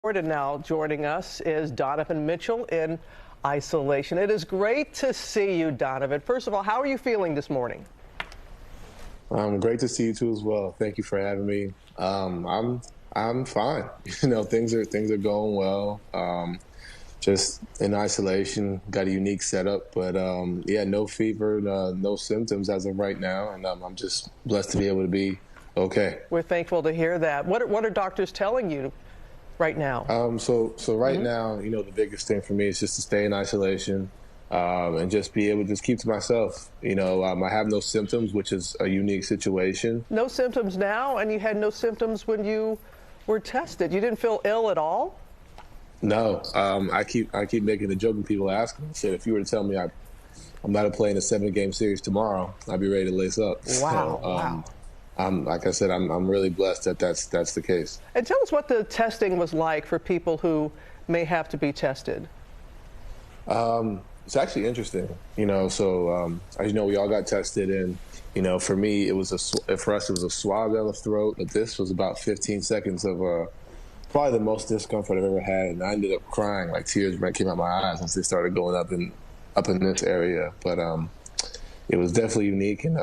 And now joining us is Donovan Mitchell in isolation. It is great to see you, Donovan. First of all, how are you feeling this morning? Great to see you too as well. Thank you for having me. I'm fine. Things are going well. Just in isolation, got a unique setup, but yeah, no fever, no symptoms as of right now, and I'm just blessed to be able to be okay. We're thankful to hear that. What are doctors telling you right now? So right now, the biggest thing for me is just to stay in isolation, and just be able to just keep to myself. I have no symptoms, which is a unique situation. No symptoms now, and you had no symptoms when you were tested. You didn't feel ill at all? No. I keep making the joke when people ask me. I said, if you were to tell me I'm not playing a 7-game series tomorrow, I'd be ready to lace up. Wow. So, Wow. Like I said, I'm really blessed that that's the case. And tell us what the testing was like for people who may have to be tested. It's actually interesting, So as you know, we all got tested, and for me, for us it was a swab down the throat. But this was about 15 seconds of probably the most discomfort I've ever had, and I ended up crying, like tears came out my eyes once they started going up in this area. But it was definitely unique, and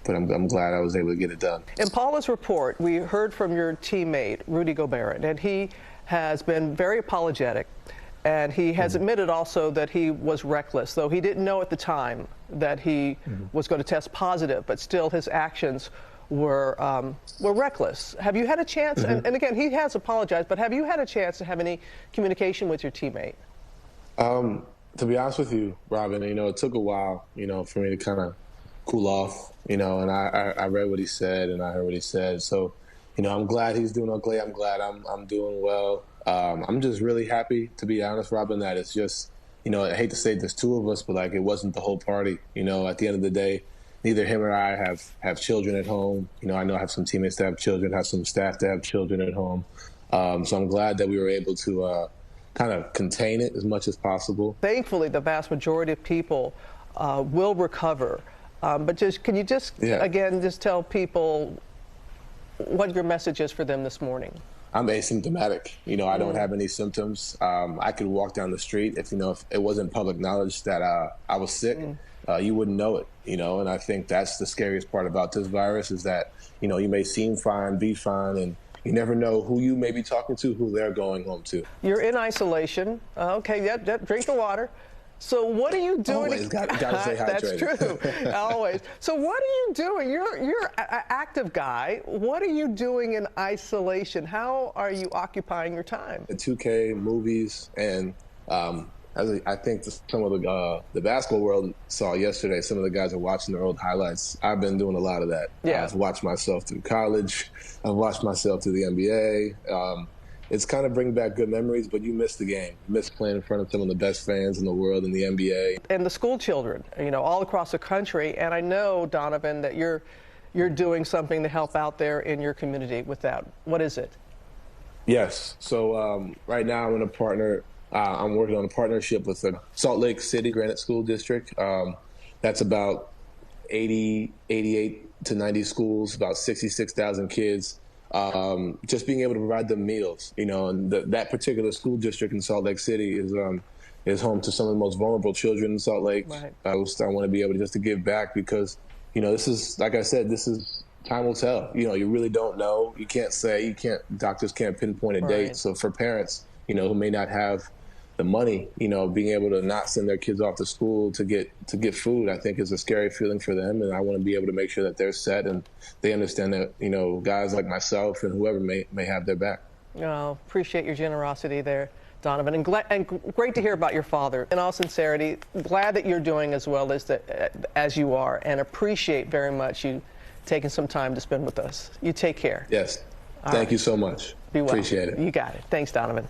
but I'm glad I was able to get it done. In Paula's report, we heard from your teammate, Rudy Gobert, and he has been very apologetic, and he has admitted also that he was reckless, though he didn't know at the time that he was going to test positive, but still his actions were reckless. Have you had a chance, and again, he has apologized, but have you had a chance to have any communication with your teammate? To be honest with you, Robin, it took a while, for me to kind of cool off, and I read what he said and I heard what he said. So, I'm glad he's doing okay. I'm glad I'm doing well. I'm just really happy, to be honest, Robin, that it's just, I hate to say there's two of us, but like it wasn't the whole party. At the end of the day, neither him or I have children at home. I know I have some teammates that have children, have some staff that have children at home. So I'm glad that we were able to kind of contain it as much as possible. Thankfully, the vast majority of people will recover. But can you again, just tell people what your message is for them this morning? I'm asymptomatic. I don't have any symptoms. I could walk down the street if it wasn't public knowledge that I was sick, you wouldn't know it, and I think that's the scariest part about this virus is that, you may seem fine, be fine, and you never know who you may be talking to, who they're going home to. You're in isolation. Okay, drink the water. So what are you doing? Always gotta stay hydrated. That's true. Always. So what are you doing? You're an active guy. What are you doing in isolation? How are you occupying your time? 2K, movies, and as I think some of the basketball world saw yesterday, some of the guys are watching their old highlights. I've been doing a lot of that. Yeah. I've watched myself through college. I've watched myself through the NBA. It's kind of bringing back good memories, but you miss the game. You miss playing in front of some of the best fans in the world in the NBA. And the school children, all across the country. And I know, Donovan, that you're doing something to help out there in your community with that. What is it? Yes. So right now I'm working on a partnership with the Salt Lake City Granite School District. That's about 88 to 90 schools, about 66,000 kids. Just being able to provide them meals, and that particular school district in Salt Lake City is home to some of the most vulnerable children in Salt Lake. Right. I want to be able to give back because, this is, like I said, time will tell. You really don't know. Doctors can't pinpoint a date. So for parents, who may not have the money, being able to not send their kids off to school to get food, I think is a scary feeling for them. And I want to be able to make sure that they're set and they understand that, guys like myself and whoever may have their back. Oh, appreciate your generosity there, Donovan. And great to hear about your father. In all sincerity, glad that you're doing as well as you are, and appreciate very much you taking some time to spend with us. You take care. Yes. Thank you so much. Be well. Appreciate it. You got it. Thanks, Donovan.